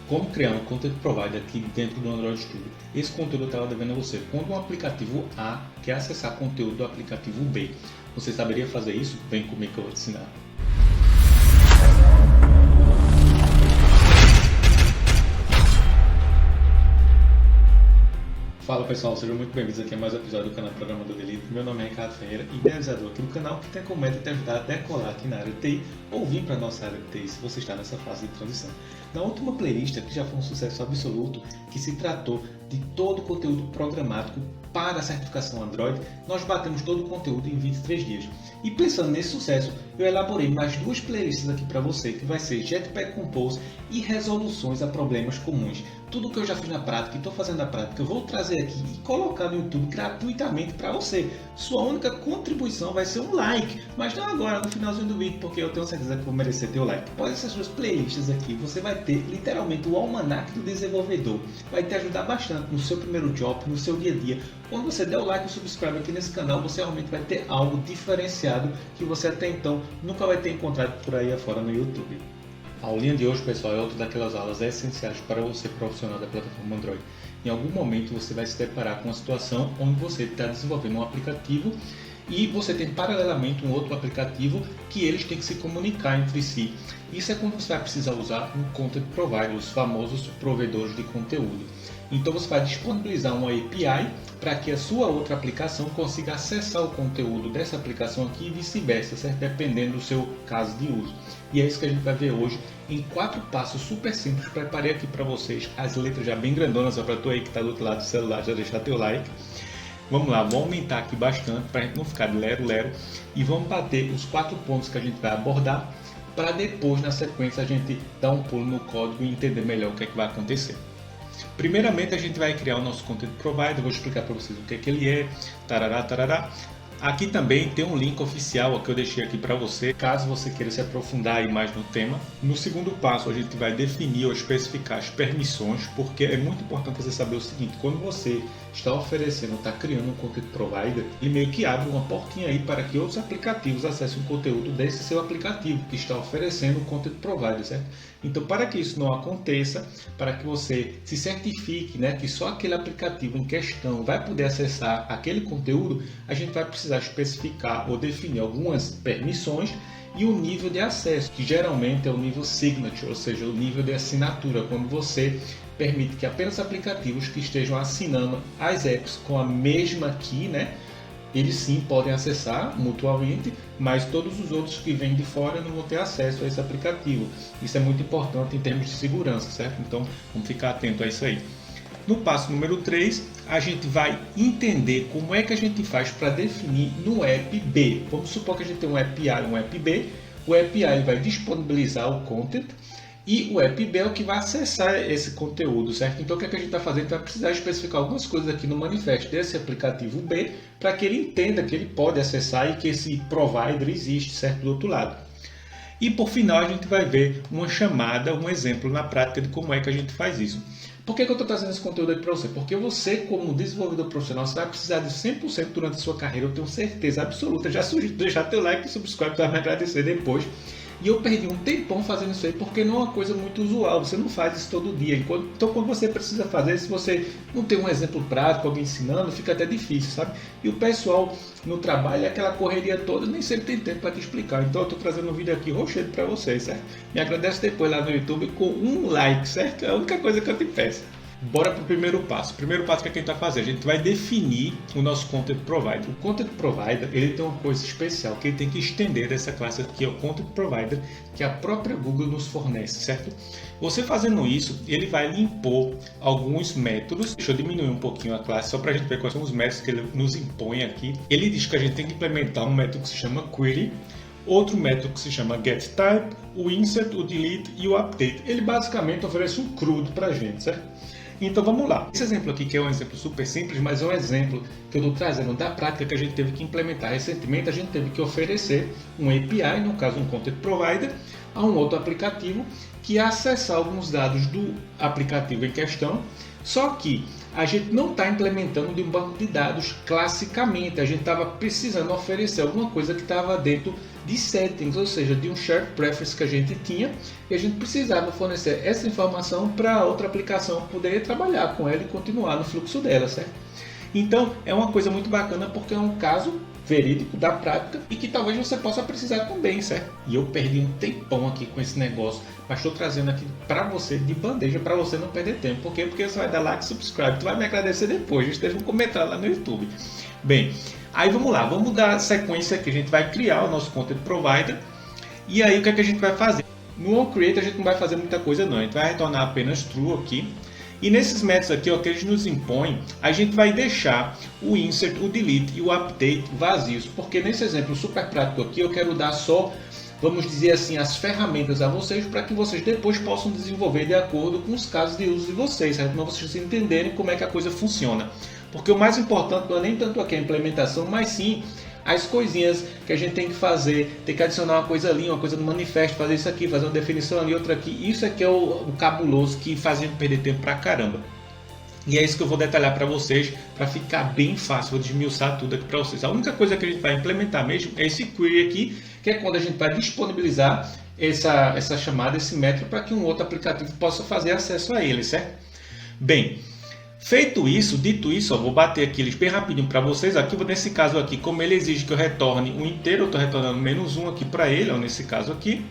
como criar um Content Provider aqui dentro do Android Studio. Esse conteúdo eu estava devendo a você. Quando um aplicativo A quer acessar conteúdo do aplicativo B, você saberia fazer isso? Vem comigo que eu vou te ensinar. Fala pessoal, sejam muito bem-vindos aqui a mais um episódio do canal Programador de Elite. Meu nome é Ricardo Ferreira, idealizador aqui do canal, que tem como meta te ajudar a decolar aqui na área de TI ou vir para a nossa área de TI se você está nessa fase de transição. Na última playlist, que já foi um sucesso absoluto, que se tratou de todo o conteúdo programático para a certificação Android, nós batemos todo o conteúdo em 23 dias. E pensando nesse sucesso, eu elaborei mais duas playlists aqui para você, que vai ser Jetpack Compose e resoluções a problemas comuns. Tudo que eu já fiz na prática e estou fazendo na prática, eu vou trazer aqui e colocar no YouTube gratuitamente para você. Sua única contribuição vai ser um like, mas não agora, no finalzinho do vídeo, porque eu tenho certeza que vou merecer teu like. Após essas duas playlists aqui, você vai ter literalmente o almanac do desenvolvedor. Vai te ajudar bastante no seu primeiro job, no seu dia a dia. Quando você der o like e subscreve aqui nesse canal, você realmente vai ter algo diferenciado que você até então nunca vai ter encontrado por aí afora no YouTube. A aulinha de hoje, pessoal, é outra daquelas aulas essenciais para você profissional da plataforma Android. Em algum momento você vai se deparar com uma situação onde você está desenvolvendo um aplicativo e você tem paralelamente um outro aplicativo que eles têm que se comunicar entre si. Isso é quando você vai precisar usar um Content Provider, os famosos provedores de conteúdo. Então você vai disponibilizar uma API para que a sua outra aplicação consiga acessar o conteúdo dessa aplicação aqui e vice-versa, certo? Dependendo do seu caso de uso. E é isso que a gente vai ver hoje em 4 passos super simples. Preparei aqui para vocês as letras já bem grandonas, só para tu aí que está do outro lado do celular já deixar teu like. Vamos lá, vou aumentar aqui bastante para a gente não ficar de lero-lero e vamos bater os 4 pontos que a gente vai abordar para depois, na sequência, a gente dar um pulo no código e entender melhor o que é que vai acontecer. Primeiramente, a gente vai criar o nosso Content Provider, vou explicar para vocês o que é que ele é, tarará, tarará. Aqui também tem um link oficial que eu deixei aqui para você, caso você queira se aprofundar aí mais no tema. No segundo passo, a gente vai definir ou especificar as permissões, porque é muito importante você saber o seguinte: quando você está oferecendo, está criando um Content Provider, ele meio que abre uma portinha aí para que outros aplicativos acessem o conteúdo desse seu aplicativo que está oferecendo o Content Provider, certo? Então, para que isso não aconteça, para que você se certifique, né, que só aquele aplicativo em questão vai poder acessar aquele conteúdo, a gente vai precisar especificar ou definir algumas permissões e o nível de acesso, que geralmente é o nível signature, ou seja, o nível de assinatura, quando você permite que apenas aplicativos que estejam assinando as apps com a mesma key, né, eles sim podem acessar mutuamente, mas todos os outros que vêm de fora não vão ter acesso a esse aplicativo. Isso é muito importante em termos de segurança, certo? Então vamos ficar atento a isso aí. No passo número 3, a gente vai entender como é que a gente faz para definir no app B. Vamos supor que a gente tem um app A e um app B. O app A ele vai disponibilizar o content e o app B é o que vai acessar esse conteúdo, certo? Então o que é que a gente vai fazer? A gente vai precisar especificar algumas coisas aqui no manifesto desse aplicativo B para que ele entenda que ele pode acessar e que esse provider existe, certo? Do outro lado. E por final a gente vai ver uma chamada, um exemplo na prática de como é que a gente faz isso. Por que eu estou trazendo esse conteúdo aqui para você? Porque você, como desenvolvedor profissional, você vai precisar de 100% durante a sua carreira, eu tenho certeza absoluta. Já sugiro deixar teu like e subscribe para me agradecer depois. E eu perdi um tempão fazendo isso aí, porque não é uma coisa muito usual, você não faz isso todo dia. Então quando você precisa fazer, se você não tem um exemplo prático, alguém ensinando, fica até difícil, sabe? E o pessoal no trabalho é aquela correria toda, nem sempre tem tempo para te explicar. Então eu estou trazendo um vídeo aqui rochedo para vocês, certo? Me agradece depois lá no YouTube com um like, certo? É a única coisa que eu te peço. Bora para o primeiro passo. O primeiro passo que a gente vai fazer, a gente vai definir o nosso Content Provider. O Content Provider ele tem uma coisa especial que ele tem que estender dessa classe aqui, é o Content Provider, que a própria Google nos fornece, certo? Você fazendo isso, ele vai lhe impor alguns métodos. Deixa eu diminuir um pouquinho a classe, só para a gente ver quais são os métodos que ele nos impõe aqui. Ele diz que a gente tem que implementar um método que se chama Query, outro método que se chama getType, o insert, o delete e o update. Ele basicamente oferece um crudo para a gente, certo? Então vamos lá. Esse exemplo aqui, que é um exemplo super simples, mas é um exemplo que eu estou trazendo da prática que a gente teve que implementar recentemente. A gente teve que oferecer um API, no caso um Content Provider, a um outro aplicativo que ia acessar alguns dados do aplicativo em questão, só que a gente não está implementando de um banco de dados classicamente, a gente estava precisando oferecer alguma coisa que estava dentro de settings, ou seja, de um shared preference que a gente tinha, e a gente precisava fornecer essa informação para outra aplicação poder trabalhar com ela e continuar no fluxo dela, certo? Então é uma coisa muito bacana porque é um caso verídico da prática e que talvez você possa precisar também, certo? E eu perdi um tempão aqui com esse negócio, mas estou trazendo aqui para você de bandeja, para você não perder tempo. Por quê? Porque você vai dar like e subscribe, tu vai me agradecer depois, esteja um comentário lá no YouTube. Bem, aí vamos lá, vamos dar sequência aqui, a gente vai criar o nosso Content Provider, e aí o que é que a gente vai fazer? No onCreate a gente não vai fazer muita coisa não, a gente vai retornar apenas true aqui. E nesses métodos aqui, ó, que eles nos impõem, a gente vai deixar o insert, o delete e o update vazios. Porque nesse exemplo super prático aqui, eu quero dar só, vamos dizer assim, as ferramentas a vocês para que vocês depois possam desenvolver de acordo com os casos de uso de vocês, certo? Para vocês entenderem como é que a coisa funciona. Porque o mais importante não é nem tanto aqui a implementação, mas sim as coisinhas que a gente tem que fazer, tem que adicionar uma coisa ali, uma coisa no manifesto, fazer isso aqui, fazer uma definição ali, outra aqui. Isso aqui é o cabuloso que faz a gente perder tempo pra caramba. E é isso que eu vou detalhar para vocês, para ficar bem fácil, vou desmiuçar tudo aqui para vocês. A única coisa que a gente vai implementar mesmo é esse query aqui, que é quando a gente vai disponibilizar essa chamada, esse método, para que um outro aplicativo possa fazer acesso a ele, certo? Bem, feito isso, dito isso, ó, vou bater aqui eles bem rapidinho para vocês. Aqui, nesse caso aqui, como ele exige que eu retorne um inteiro, eu estou retornando -1 aqui para ele, ó, nesse caso aqui.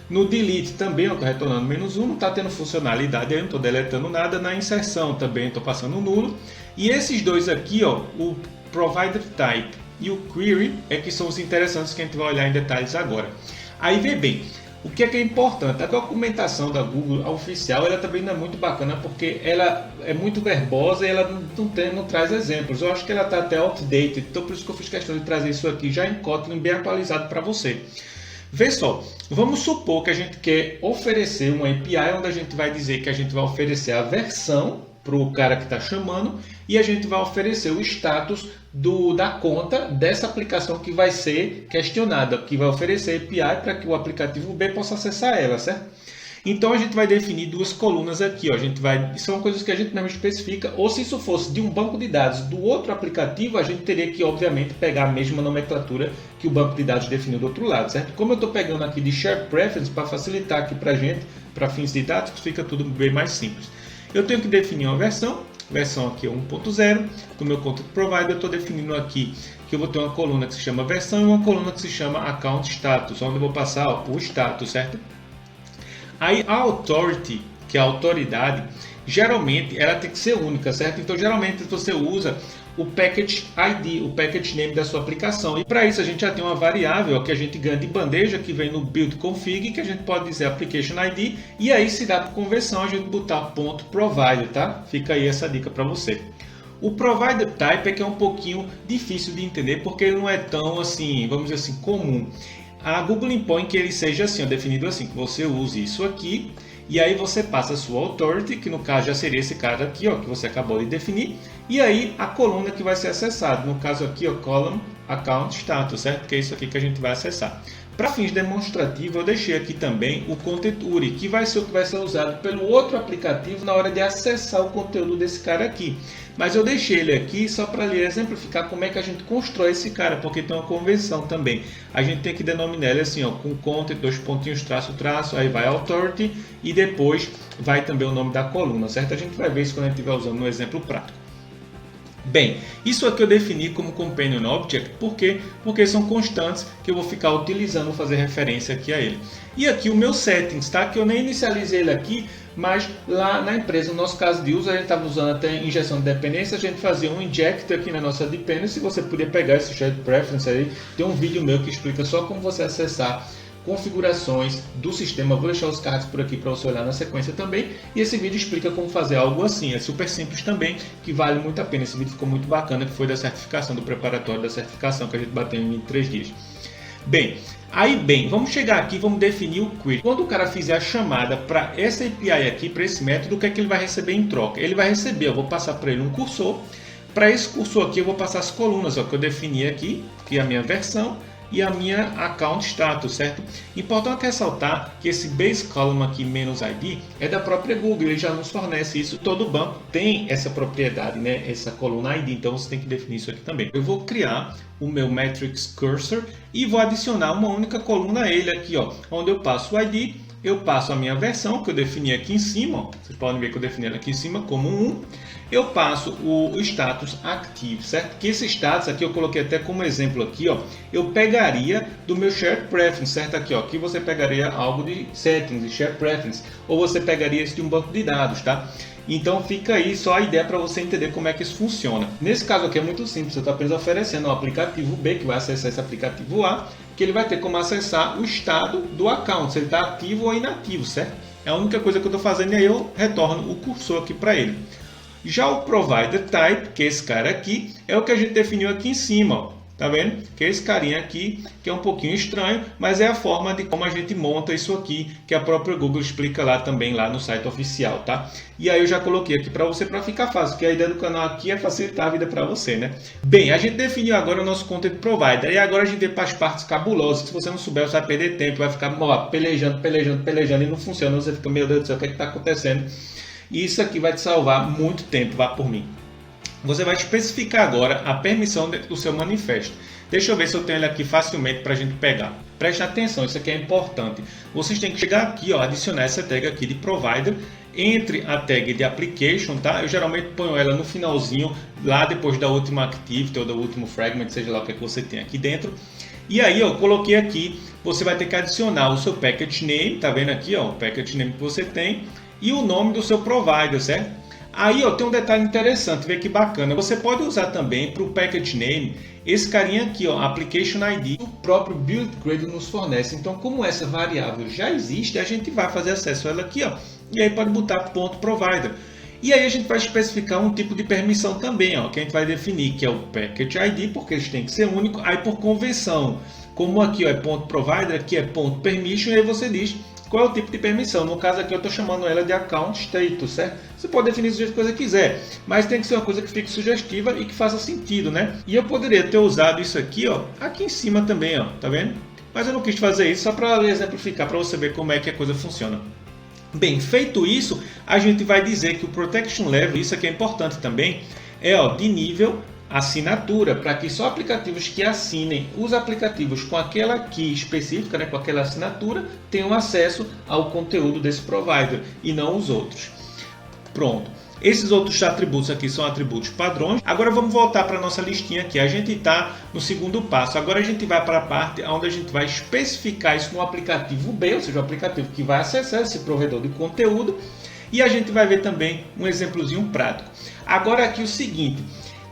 No delete também eu estou retornando -1, não está tendo funcionalidade, eu não estou deletando nada. Na inserção também estou passando nulo. E esses dois aqui, ó, o provider type e o query, é que são os interessantes que a gente vai olhar em detalhes agora. Aí vê bem. O que é importante? A documentação da Google, a oficial, ela também não é muito bacana porque ela é muito verbosa e ela não traz exemplos. Eu acho que ela está até outdated, então por isso que eu fiz questão de trazer isso aqui já em Kotlin bem atualizado para você. Vê só, vamos supor que a gente quer oferecer uma API onde a gente vai dizer que a gente vai oferecer a versão para o cara que está chamando e a gente vai oferecer o status da conta dessa aplicação que vai ser questionada, que vai oferecer API para que o aplicativo B possa acessar ela, certo? Então a gente vai definir duas colunas aqui, ó. São coisas que a gente mesmo especifica, ou se isso fosse de um banco de dados do outro aplicativo, a gente teria que obviamente pegar a mesma nomenclatura que o banco de dados definiu do outro lado, certo? Como eu estou pegando aqui de Share Preference para facilitar aqui para a gente, para fins didáticos, fica tudo bem mais simples. Eu tenho que definir uma versão aqui é 1.0, do meu Content Provider eu estou definindo aqui que eu vou ter uma coluna que se chama versão e uma coluna que se chama Account Status, onde eu vou passar o status, certo? Aí a Authority, que é a autoridade, geralmente ela tem que ser única, certo? Então geralmente você usa o Package ID, o Package Name da sua aplicação. E para isso a gente já tem uma variável que a gente ganha de bandeja, que vem no build config, que a gente pode dizer Application ID, e aí se dá por conversão a gente botar .provider, tá? Fica aí essa dica para você. O Provider Type é que é um pouquinho difícil de entender, porque ele não é tão assim, vamos dizer assim, comum. A Google impõe que ele seja assim, definido assim, que você use isso aqui, e aí você passa a sua authority, que no caso já seria esse cara aqui, ó, que você acabou de definir, e aí a coluna que vai ser acessada, no caso aqui, o column account status, certo? Que é isso aqui que a gente vai acessar. Para fins demonstrativos, eu deixei aqui também o Content URI, que vai ser o que vai ser usado pelo outro aplicativo na hora de acessar o conteúdo desse cara aqui. Mas eu deixei ele aqui só para lhe exemplificar como é que a gente constrói esse cara, porque tem uma convenção também. A gente tem que denominar ele assim, ó, com content, 2 pontinhos, traço, aí vai authority e depois vai também o nome da coluna, certo? A gente vai ver isso quando a gente estiver usando no exemplo prático. Bem, isso aqui eu defini como Companion Object, por quê? Porque são constantes que eu vou ficar utilizando, vou fazer referência aqui a ele. E aqui o meu settings, tá? Que eu nem inicializei ele aqui, mas lá na empresa, no nosso caso de uso, a gente estava usando até injeção de dependência, a gente fazia um inject aqui na nossa dependency, você podia pegar esse shared preference aí, tem um vídeo meu que explica só como você acessar configurações do sistema. Vou deixar os cards por aqui para você olhar na sequência também, e esse vídeo explica como fazer algo assim, é super simples também, que vale muito a pena. Esse vídeo ficou muito bacana, que foi da certificação, do preparatório da certificação que a gente bateu em 3 dias. Bem, vamos chegar aqui, vamos definir o query. Quando o cara fizer a chamada para essa API aqui, para esse método, o que é que ele vai receber em troca? Ele vai receber, eu vou passar para ele um cursor. Para esse cursor aqui eu vou passar as colunas, ó, que eu defini aqui, que é a minha versão, e a minha account status, certo? Importante ressaltar que esse base column aqui menos ID é da própria Google, ele já nos fornece isso. Todo banco tem essa propriedade, né? Essa coluna ID, então você tem que definir isso aqui também. Eu vou criar o meu Metrics Cursor e vou adicionar uma única coluna a ele aqui, ó, onde eu passo o ID, eu passo a minha versão que eu defini aqui em cima, ó. Vocês podem ver que eu defini ela aqui em cima como 1. Eu passo o status active, certo? Que esse status aqui eu coloquei até como exemplo aqui, ó. Eu pegaria do meu Shared Preference, certo? Aqui, ó. Aqui você pegaria algo de Settings, de Shared Preference, ou você pegaria esse de um banco de dados, tá? Então fica aí só a ideia para você entender como é que isso funciona. Nesse caso aqui é muito simples, você está apenas oferecendo ao aplicativo B, que vai acessar esse aplicativo A, que ele vai ter como acessar o estado do account, se ele está ativo ou inativo, certo? É a única coisa que eu estou fazendo e aí eu retorno o cursor aqui para ele. Já o Provider Type, que é esse cara aqui, é o que a gente definiu aqui em cima, ó. Tá vendo? Que é esse carinha aqui, que é um pouquinho estranho, mas é a forma de como a gente monta isso aqui, que a própria Google explica lá também, lá no site oficial, tá? E aí eu já coloquei aqui para você, para ficar fácil, porque a ideia do canal aqui é facilitar a vida para você, né? Bem, a gente definiu agora o nosso Content Provider, e agora a gente vem para as partes cabulosas, que se você não souber, você vai perder tempo, vai ficar ó, pelejando, e não funciona, você fica, meu Deus do céu, o que é que está acontecendo? E isso aqui vai te salvar muito tempo, vá por mim. Você vai especificar agora a permissão do seu manifesto. Deixa eu ver se eu tenho ele aqui facilmente para a gente pegar. Preste atenção, isso aqui é importante. Vocês têm que chegar aqui, ó, adicionar essa tag aqui de Provider entre a tag de Application, tá? Eu geralmente ponho ela no finalzinho, lá depois da última Activity ou do último Fragment, seja lá o que você tem aqui dentro. E aí, eu coloquei aqui, você vai ter que adicionar o seu Package Name, tá vendo aqui, ó, o Package Name que você tem, e o nome do seu Provider, certo? Aí ó, tem um detalhe interessante, vê que bacana. Você pode usar também para o Package Name esse carinha aqui, ó, Application ID, que o próprio Build Gradle nos fornece. Então, como essa variável já existe, a gente vai fazer acesso a ela aqui, ó, e aí pode botar ponto .provider. E aí a gente vai especificar um tipo de permissão também, ó, que a gente vai definir, que é o Package ID, porque eles têm que ser único. Aí por convenção, como aqui ó, é ponto .provider, aqui é ponto .permission, e aí você diz qual é o tipo de permissão. No caso aqui eu estou chamando ela de Account Status, certo? Você pode definir do jeito que você quiser, mas tem que ser uma coisa que fique sugestiva e que faça sentido, né? E eu poderia ter usado isso aqui, ó, aqui em cima também, ó, tá vendo? Mas eu não quis fazer isso só para exemplificar, para você ver como é que a coisa funciona. Bem, feito isso, a gente vai dizer que o Protection Level, isso aqui é importante também, é ó, de nível assinatura, para que só aplicativos que assinem os aplicativos com aquela key específica, né, com aquela assinatura, tenham acesso ao conteúdo desse provider e não os outros. Pronto. Esses outros atributos aqui são atributos padrões. Agora vamos voltar para a nossa listinha aqui. A gente está no segundo passo. Agora a gente vai para a parte onde a gente vai especificar isso no aplicativo B, ou seja, o aplicativo que vai acessar esse provedor de conteúdo. E a gente vai ver também um exemplozinho prático. Agora aqui o seguinte.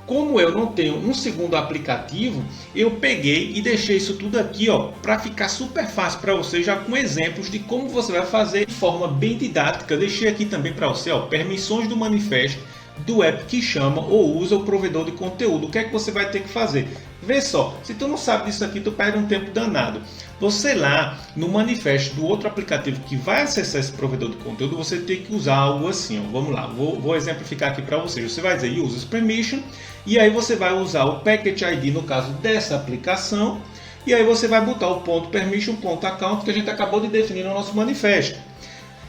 Como eu não tenho um segundo aplicativo, eu peguei e deixei isso tudo aqui para ficar super fácil para você, já com exemplos de como você vai fazer de forma bem didática. Eu deixei aqui também para você permissões do manifesto do app que chama ou usa o provedor de conteúdo. O que é que você vai ter que fazer? Vê só, se tu não sabe disso aqui, tu perde um tempo danado. Você lá no manifesto do outro aplicativo que vai acessar esse provedor de conteúdo, você tem que usar algo assim. Vamos lá, vou exemplificar aqui para vocês. Você vai dizer Users Permission e aí você vai usar o Package ID no caso dessa aplicação e aí você vai botar o ponto .permission, ponto .account que a gente acabou de definir no nosso manifesto.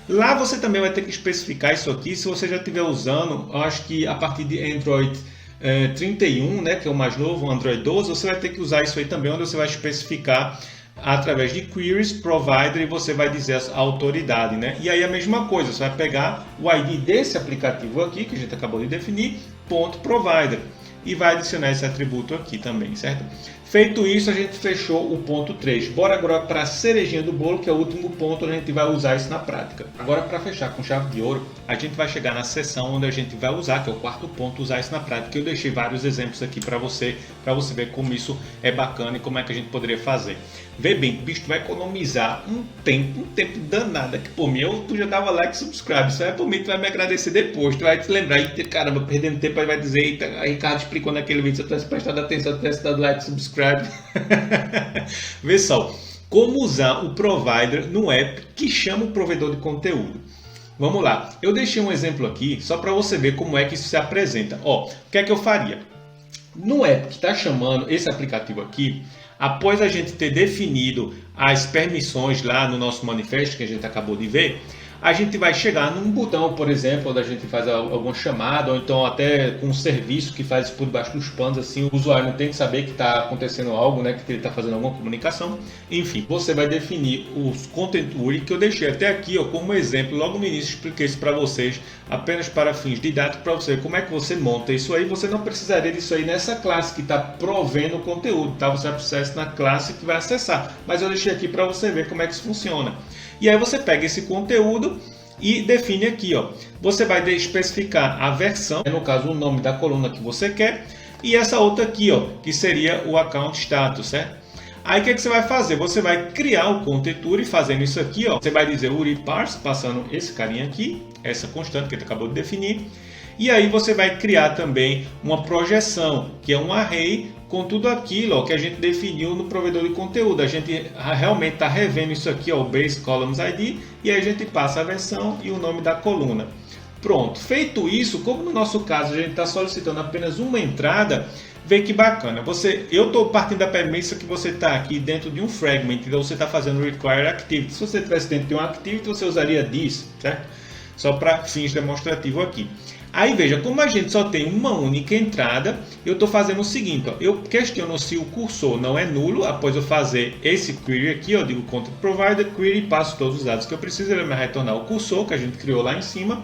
Lá você também vai ter que especificar isso aqui, se você já estiver usando, eu acho que a partir de Android 31, né, que é o mais novo, Android 12, você vai ter que usar isso aí também, onde você vai especificar através de Queries, Provider, e você vai dizer a autoridade, né? E aí a mesma coisa, você vai pegar o ID desse aplicativo aqui, que a gente acabou de definir, ponto .provider, e vai adicionar esse atributo aqui também, certo? Feito isso, a gente fechou o ponto 3. Bora agora para a cerejinha do bolo, que é o último ponto onde a gente vai usar isso na prática. Agora, para fechar com chave de ouro, a gente vai chegar na seção onde a gente vai usar, que é o quarto ponto, usar isso na prática. Eu deixei vários exemplos aqui para você ver como isso é bacana e como é que a gente poderia fazer. Vê bem, bicho, tu vai economizar um tempo danado aqui por mim. Tu já dava like e subscribe, isso é por mim, tu vai me agradecer depois, tu vai te lembrar, eita, caramba, perdendo tempo, aí vai dizer, eita, a Ricardo explicou naquele vídeo, se eu tivesse prestado atenção, se eu tivesse dado like e subscribe. Vê só, como usar o provider no app que chama o provedor de conteúdo. Vamos lá, eu deixei um exemplo aqui só para você ver como é que isso se apresenta. O que é que eu faria? No app que está chamando esse aplicativo aqui, após a gente ter definido as permissões lá no nosso manifesto que a gente acabou de ver, a gente vai chegar num botão, por exemplo, onde a gente faz alguma chamada, ou então até com um serviço que faz por debaixo dos panos, assim, o usuário não tem que saber que está acontecendo algo, né, que ele está fazendo alguma comunicação. Enfim, você vai definir os content URI que eu deixei até aqui, ó, como exemplo, logo no início expliquei isso para vocês, apenas para fins didáticos, para você ver como é que você monta isso aí. Você não precisaria disso aí nessa classe que está provendo o conteúdo, tá? Você vai precisar isso na classe que vai acessar, mas eu deixei aqui para você ver como é que isso funciona. E aí você pega esse conteúdo e define aqui, ó. Você vai especificar a versão, no caso o nome da coluna que você quer, e essa outra aqui, ó, que seria o account status, certo? Aí o que você vai fazer? Você vai criar o content URI fazendo isso aqui, ó. Você vai dizer URI parse, passando esse carinha aqui, essa constante que a gente acabou de definir. E aí você vai criar também uma projeção, que é um array com tudo aquilo, ó, que a gente definiu no provedor de conteúdo. A gente realmente está revendo isso aqui, ó, o Base Columns ID, e aí a gente passa a versão e o nome da coluna. Pronto, feito isso, como no nosso caso a gente está solicitando apenas uma entrada, vê que bacana. Eu estou partindo da premissa que você está aqui dentro de um fragment, então você está fazendo require activity. Se você estivesse dentro de um activity, você usaria this, certo? Só para fins demonstrativos aqui. Aí veja, como a gente só tem uma única entrada, eu estou fazendo o seguinte, ó, eu questiono se o cursor não é nulo, após eu fazer esse query aqui, eu digo content provider, query, passo todos os dados que eu preciso, ele vai retornar o cursor que a gente criou lá em cima.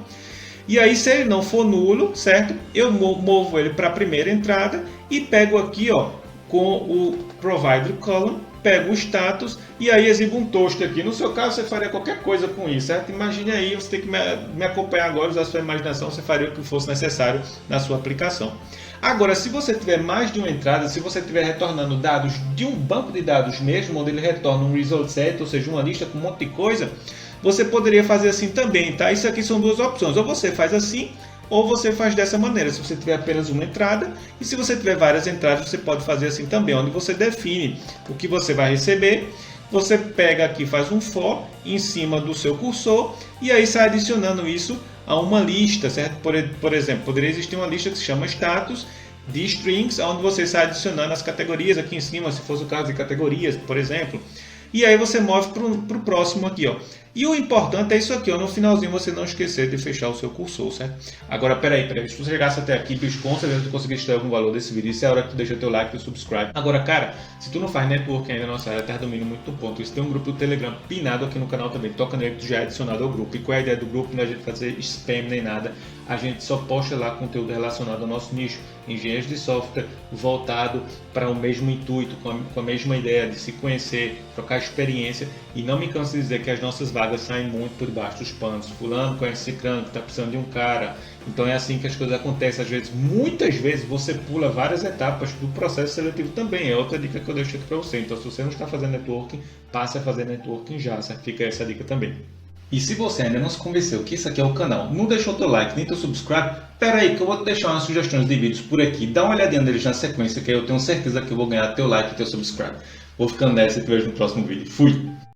E aí se ele não for nulo, certo? Eu movo ele para a primeira entrada e pego aqui, ó, com o provider column, pego o status e aí exibo um toast aqui. No seu caso, você faria qualquer coisa com isso, certo? Imagine aí, você tem que me acompanhar agora, usar a sua imaginação, você faria o que fosse necessário na sua aplicação. Agora, se você tiver mais de uma entrada, se você estiver retornando dados de um banco de dados mesmo, onde ele retorna um result set, ou seja, uma lista com um monte de coisa, você poderia fazer assim também, tá? Isso aqui são duas opções, ou você faz assim, ou você faz dessa maneira, se você tiver apenas uma entrada, e se você tiver várias entradas, você pode fazer assim também, onde você define o que você vai receber, você pega aqui, faz um for em cima do seu cursor, e aí sai adicionando isso a uma lista, certo? Por exemplo, poderia existir uma lista que se chama status de strings, onde você sai adicionando as categorias aqui em cima, se fosse o caso de categorias, por exemplo. E aí você move para o próximo aqui, ó. E o importante é isso aqui, ó, no finalzinho você não esquecer de fechar o seu cursor, certo? Agora, peraí, se você chegasse até aqui, bicho, com certeza tu conseguiste ter algum valor desse vídeo, isso é a hora que tu deixa teu like e subscribe. Agora, cara, se tu não faz network ainda na nossa área, terra domínio muito ponto, isso tem um grupo do Telegram pinado aqui no canal também, toca nele que tu já é adicionado ao grupo. E qual é a ideia do grupo? Não é a gente fazer spam nem nada, a gente só posta lá conteúdo relacionado ao nosso nicho, engenheiros de software, voltado para o mesmo intuito, com a mesma ideia de se conhecer, trocar experiência. E não me canso de dizer que as nossas vagas saem muito por debaixo dos panos. Fulano conhece Cicrano, que está precisando de um cara. Então é assim que as coisas acontecem. Às vezes, muitas vezes, você pula várias etapas do processo seletivo também. É outra dica que eu deixo aqui para você. Então, se você não está fazendo networking, passe a fazer networking já. Fica essa dica também. E se você ainda não se convenceu que isso aqui é o canal, não deixou teu like nem teu subscribe, pera aí que eu vou te deixar umas sugestões de vídeos por aqui. Dá uma olhadinha neles na sequência que eu tenho certeza que eu vou ganhar teu like e teu subscribe. Vou ficando nessa e te vejo no próximo vídeo. Fui!